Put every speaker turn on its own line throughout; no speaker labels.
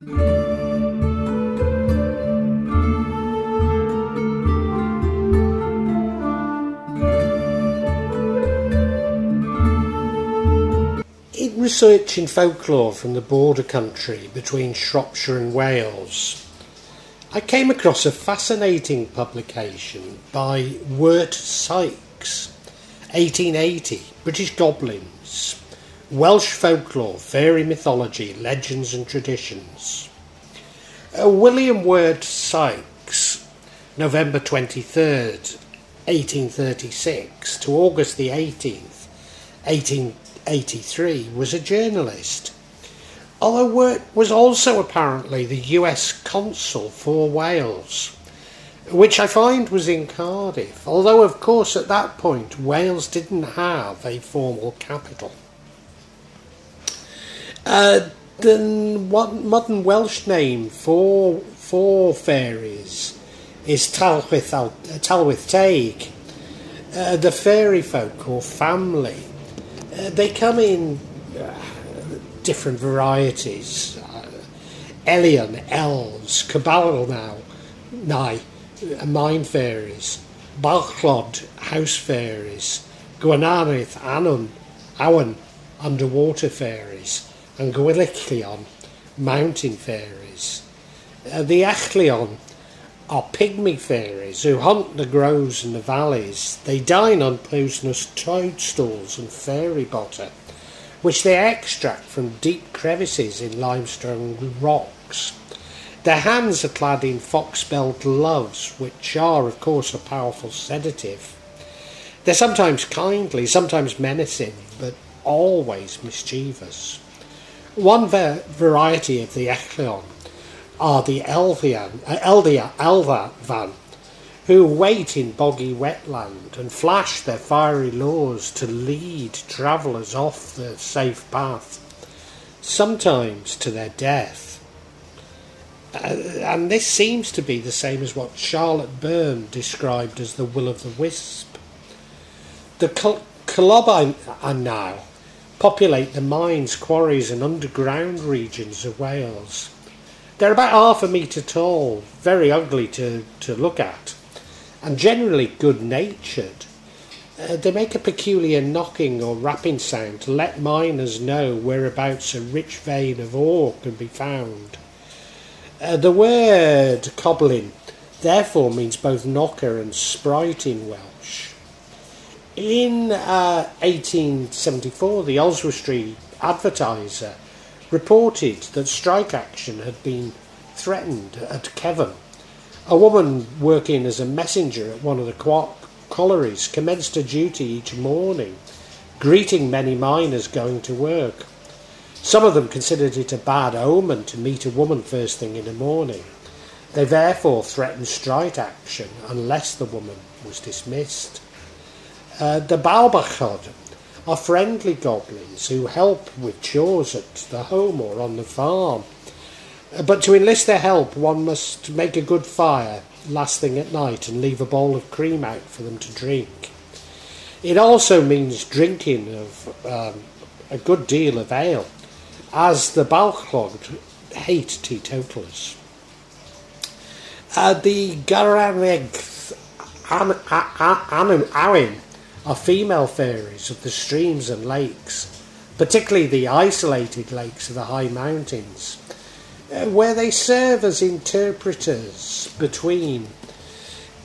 In researching folklore from the border country between Shropshire and Wales, I came across a fascinating publication by Wirt Sikes, 1880, British Goblins, Welsh Folklore, Fairy Mythology, Legends and Traditions. William Wirt Sikes, November 23rd, 1836 to August the 18th, 1883, was a journalist. Although Wirt was also apparently the US consul for Wales, which I find was in Cardiff, although of course at that point Wales didn't have a formal capital. The modern Welsh name for fairies is Tylwyth Teg. The fairy folk or family, they come in different varieties. Ellyllon, elves, Coblynau, mine fairies, Bwbachod, house fairies, Gwragedd Annwn, underwater fairies, and Gwyllion, mountain fairies. The Ellyllon are pigmy fairies who hunt the groves and the valleys. They dine on poisonous toadstools and fairy butter, which they extract from deep crevices in limestone rocks. Their hands are clad in foxglove gloves, which are, of course, a powerful sedative. They're sometimes kindly, sometimes menacing, but always mischievous. One variety of the Ellyllon are the Ellylldan, who wait in boggy wetland and flash their fiery lures to lead travellers off the safe path, sometimes to their death. And this seems to be the same as what Charlotte Byrne described as the will-o'-the-wisp. The Coblynau populate the mines, quarries and underground regions of Wales. They're about half a metre tall, very ugly to look at, and generally good-natured. They make a peculiar knocking or rapping sound to let miners know whereabouts a rich vein of ore can be found. The word Coblyn therefore means both knocker and sprite in Welsh. In 1874, the Oswestry Advertiser reported that strike action had been threatened at Kevin. A woman working as a messenger at one of the collieries commenced her duty each morning, greeting many miners going to work. Some of them considered it a bad omen to meet a woman first thing in the morning. They therefore threatened strike action unless the woman was dismissed. The Bwbachod are friendly goblins who help with chores at the home or on the farm. But to enlist their help, one must make a good fire last thing at night and leave a bowl of cream out for them to drink. It also means drinking of a good deal of ale, as the Bwbachod hate teetotalers. The Gwragedd Annwn are female fairies of the streams and lakes, particularly the isolated lakes of the high mountains, where they serve as interpreters between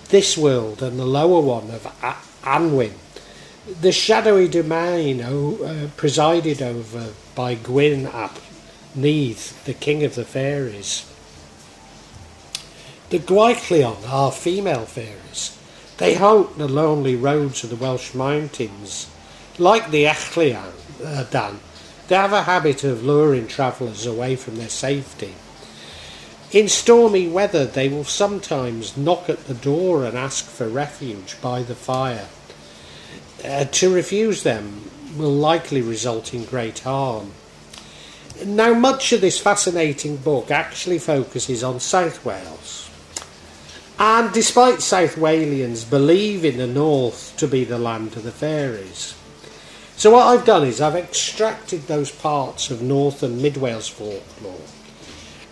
this world and the lower one of Annwn, the shadowy domain presided over by Gwyn ap Neath, the king of the fairies. The Gwyllion are female fairies. They haunt the lonely roads of the Welsh mountains. Like the Ellylldan, they have a habit of luring travellers away from their safety. In stormy weather, they will sometimes knock at the door and ask for refuge by the fire. To refuse them will likely result in great harm. Now, much of this fascinating book actually focuses on South Wales. And despite South Walians believing the north to be the land of the fairies. So what I've done is I've extracted those parts of North and Mid Wales folklore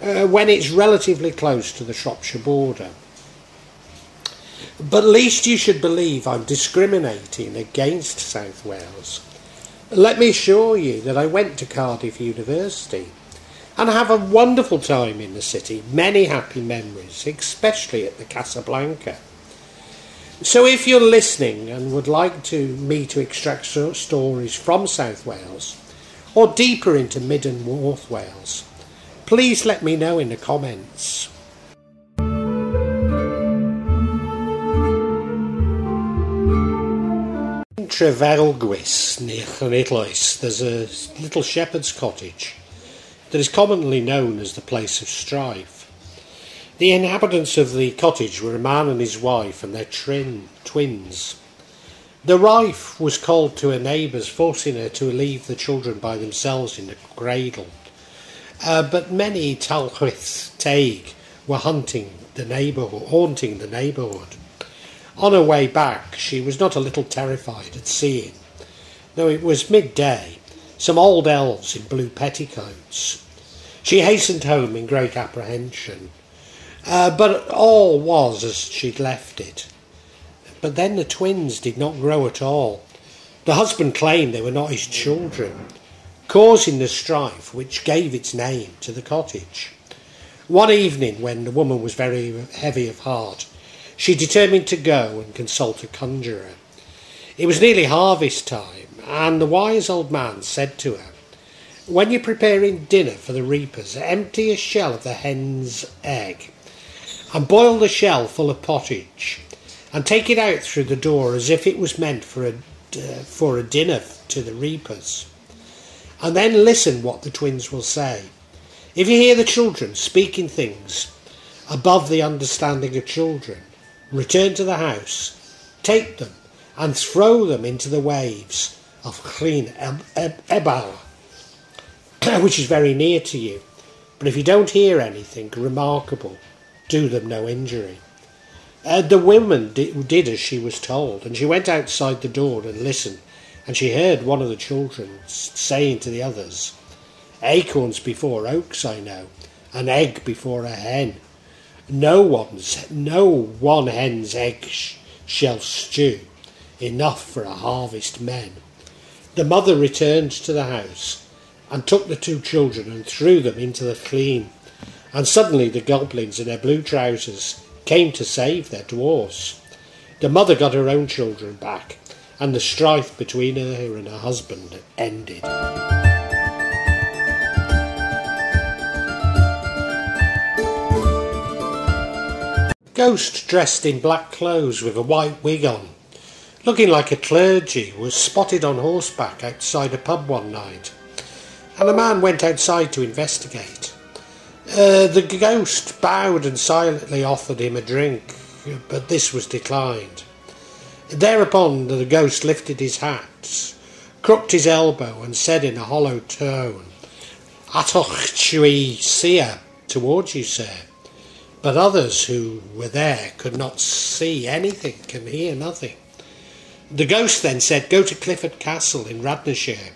when it's relatively close to the Shropshire border. But least you should believe I'm discriminating against South Wales. Let me assure you that I went to Cardiff University and have a wonderful time in the city, many happy memories, especially at the Casablanca. So if you're listening and would like me to extract stories from South Wales or deeper into Mid and North Wales, please let me know in the comments. In Trefalgwys, near Llanidloes, there's a little shepherd's cottage that is commonly known as the place of strife. The inhabitants of the cottage were a man and his wife and their twins. The wife was called to her neighbours, forcing her to leave the children by themselves in the cradle. But many Tylwyth Teg were haunting the neighbourhood. On her way back, she was not a little terrified at seeing, though it was midday, some old elves in blue petticoats. She hastened home in great apprehension, but all was as she'd left it. But then the twins did not grow at all. The husband claimed they were not his children, causing the strife which gave its name to the cottage. One evening, when the woman was very heavy of heart, she determined to go and consult a conjurer. It was nearly harvest time, and the wise old man said to her, "When you're preparing dinner for the reapers, empty a shell of the hen's egg, and boil the shell full of pottage, and take it out through the door as if it was meant for a dinner to the reapers. And then listen what the twins will say. If you hear the children speaking things above the understanding of children, return to the house, take them, and throw them into the waves of Llyn Ebal, which is very near to you. But if you don't hear anything remarkable, do them no injury." The woman did as she was told, and she went outside the door and listened, and she heard one of the children saying to the others, "Acorns before oaks, I know, an egg before a hen. No one hen's egg shall stew, enough for a harvest men." The mother returned to the house and took the two children and threw them into the Llyn, and suddenly the goblins in their blue trousers came to save their dwarfs. The mother got her own children back, and the strife between her and her husband ended. Ghost dressed in black clothes with a white wig on, looking like a clergy, was spotted on horseback outside a pub one night, and a man went outside to investigate. The ghost bowed and silently offered him a drink, but this was declined. Thereupon the ghost lifted his hat, crooked his elbow, and said in a hollow tone, "Atoch chui sia, towards you, sir." But others who were there could not see anything and hear nothing. The ghost then said, "Go to Clifford Castle in Radnorshire.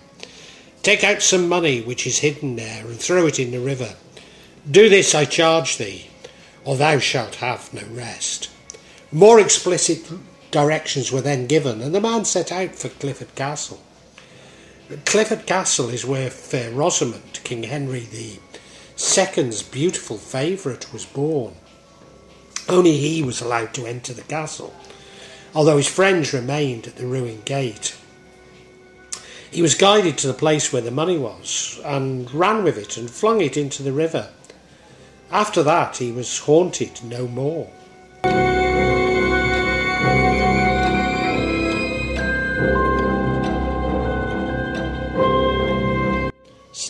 Take out some money which is hidden there and throw it in the river. Do this, I charge thee, or thou shalt have no rest." More explicit directions were then given, and the man set out for Clifford Castle. Clifford Castle is where Fair Rosamond, King Henry II's beautiful favourite, was born. Only he was allowed to enter the castle, although his friends remained at the ruined gate. He was guided to the place where the money was, and ran with it and flung it into the river. After that he was haunted no more.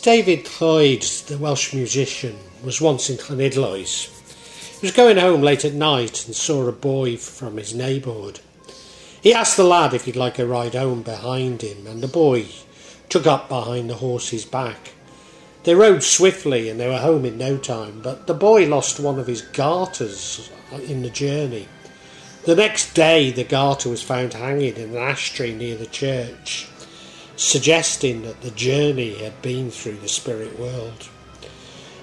David Lloyd, the Welsh musician, was once in Llanidloes. He was going home late at night and saw a boy from his neighbourhood. He asked the lad if he'd like a ride home behind him, and the boy took up behind the horse's back. They rode swiftly and they were home in no time, but the boy lost one of his garters in the journey. The next day the garter was found hanging in an ash tree near the church, suggesting that the journey had been through the spirit world.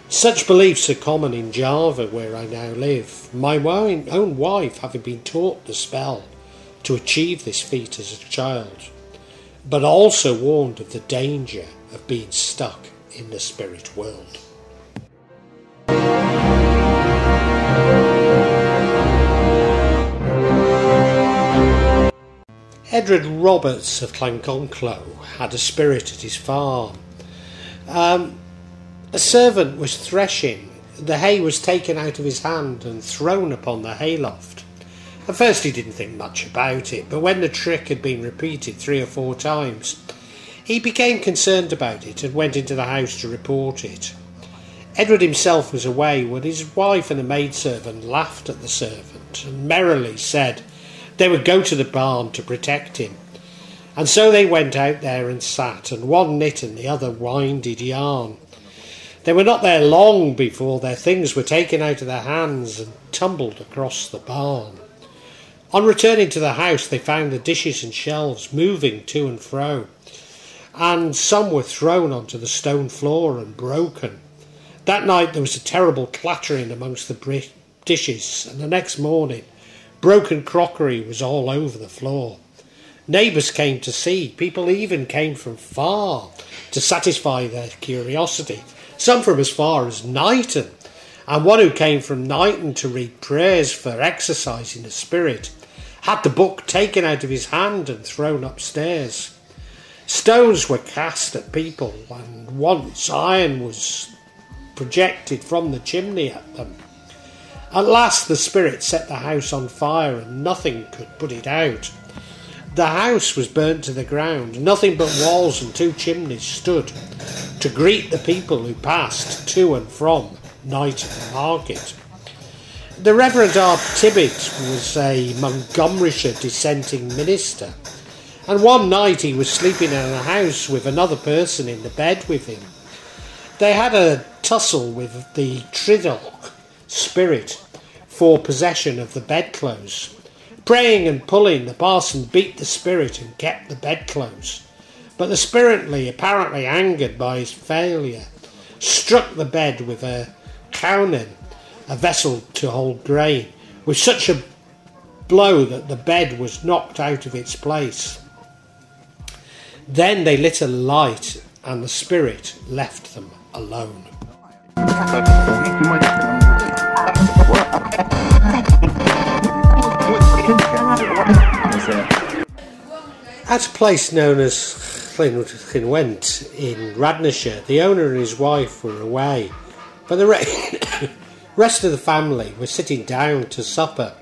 Such beliefs are common in Java, where I now live, my own wife having been taught the spell to achieve this feat as a child, but also warned of the danger of being stuck in the spirit world. Edward Roberts of Llangonclow had a spirit at his farm. A servant was threshing. The hay was taken out of his hand and thrown upon the hayloft. At first he didn't think much about it, but when the trick had been repeated 3 or 4 times, he became concerned about it and went into the house to report it. Edward himself was away when his wife and the maidservant laughed at the servant and merrily said they would go to the barn to protect him. And so they went out there and sat, and one knit and the other winded yarn. They were not there long before their things were taken out of their hands and tumbled across the barn. On returning to the house, they found the dishes and shelves moving to and fro, and some were thrown onto the stone floor and broken. That night there was a terrible clattering amongst the dishes, and the next morning broken crockery was all over the floor. Neighbours came to see. People even came from far to satisfy their curiosity. Some from as far as Knighton, and one who came from Knighton to read prayers for exercising the spirit had the book taken out of his hand and thrown upstairs. Stones were cast at people, and once iron was projected from the chimney at them. At last the spirit set the house on fire, and nothing could put it out. The house was burnt to the ground. Nothing but walls and 2 chimneys stood to greet the people who passed to and from Knighton Market. The Reverend R. Tibbet was a Montgomeryshire dissenting minister, and one night he was sleeping in a house with another person in the bed with him. They had a tussle with the Tridalch spirit for possession of the bedclothes. Praying and pulling, the parson beat the spirit and kept the bedclothes. But the spirit, apparently angered by his failure, struck the bed with a cownin, a vessel to hold grain, with such a blow that the bed was knocked out of its place. Then they lit a light, and the spirit left them alone. At a place known as Llanwent in Radnorshire, the owner and his wife were away, but the rest of the family were sitting down to supper,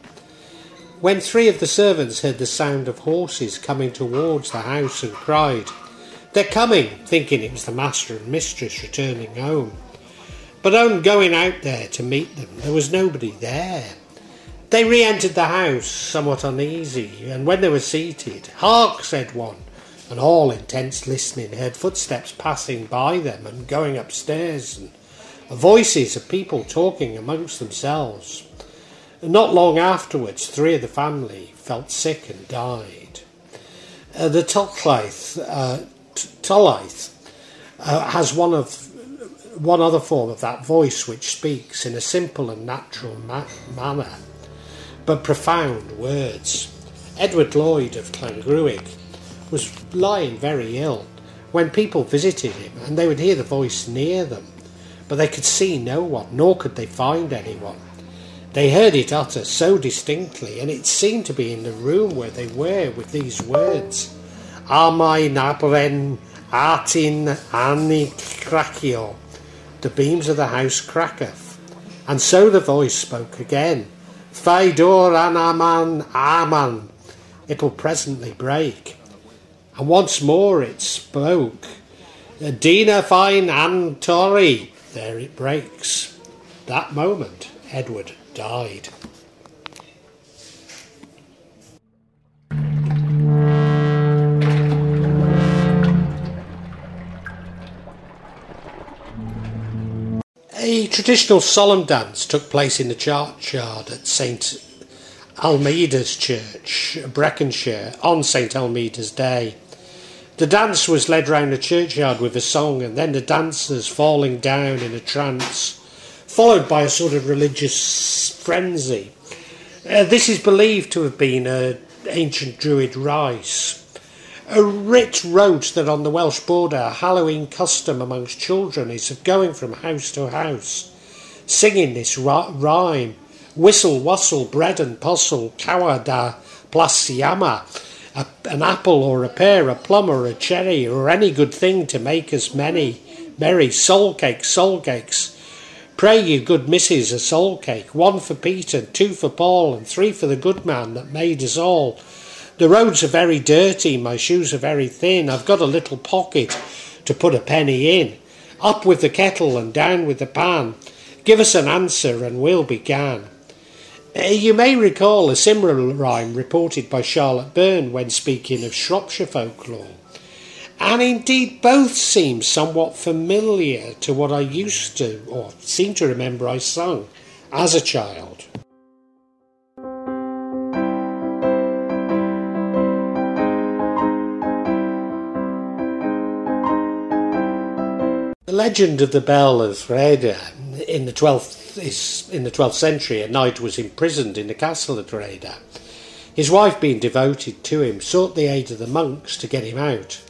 when 3 of the servants heard the sound of horses coming towards the house and cried, "They're coming," thinking it was the master and mistress returning home. But on going out there to meet them, there was nobody there. They re-entered the house, somewhat uneasy, and when they were seated, "Hark," said one, and all intense listening heard footsteps passing by them and going upstairs, and voices of people talking amongst themselves. And not long afterwards, 3 of the family felt sick and died. The Tylwyth has one other form of that voice which speaks in a simple and natural manner, but profound words. Edward Lloyd of Llangruig was lying very ill when people visited him, and they would hear the voice near them, but they could see no one, nor could they find anyone. They heard it utter so distinctly, and it seemed to be in the room where they were, with these words, "Amai nabren atin ani cracio." The beams of the house cracketh. And so the voice spoke again, "Faidor anaman aman." It will presently break. And once more it spoke, "Dina fine antori." There it breaks. That moment, Edward died. A traditional solemn dance took place in the churchyard at St Almeida's Church, Breconshire, on St Almeida's Day. The dance was led round the churchyard with a song, and then the dancers falling down in a trance, followed by a sort of religious frenzy. This is believed to have been an ancient Druid rite. A writ wrote that on the Welsh border a Halloween custom amongst children is of going from house to house, singing this rhyme: whistle, wastle, bread and puzzle, cawa da plasiama, an apple or a pear, a plum or a cherry, or any good thing to make us merry, soul cakes. Pray you, good missus, a soul cake, 1 for Peter, 2 for Paul, and 3 for the good man that made us all. The roads are very dirty, my shoes are very thin, I've got a little pocket to put a penny in. Up with the kettle and down with the pan, give us an answer and we'll begin. You may recall a similar rhyme reported by Charlotte Byrne when speaking of Shropshire folklore. And indeed both seem somewhat familiar to what I used to, or seem to remember I sung as a child. The legend of the Bell of Rhaeadr in the 12th century, a knight was imprisoned in the castle of Rhaeadr. His wife, being devoted to him, sought the aid of the monks to get him out.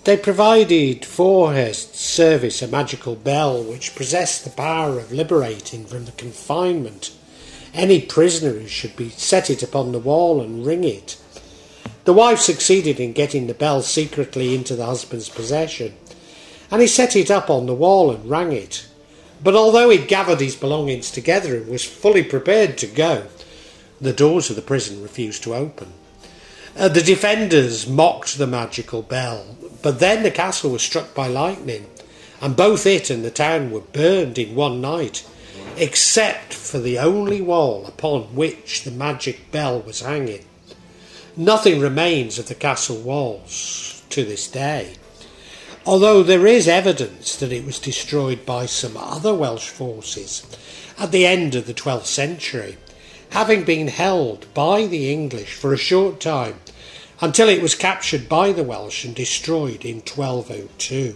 They provided for her service a magical bell which possessed the power of liberating from the confinement any prisoner who should be set it upon the wall and ring it. The wife succeeded in getting the bell secretly into the husband's possession, and he set it up on the wall and rang it. But although he gathered his belongings together and was fully prepared to go, the doors of the prison refused to open. The defenders mocked the magical bell, but then the castle was struck by lightning, and both it and the town were burned in one night, except for the only wall upon which the magic bell was hanging. Nothing remains of the castle walls to this day, although there is evidence that it was destroyed by some other Welsh forces at the end of the 12th century, having been held by the English for a short time until it was captured by the Welsh and destroyed in 1202.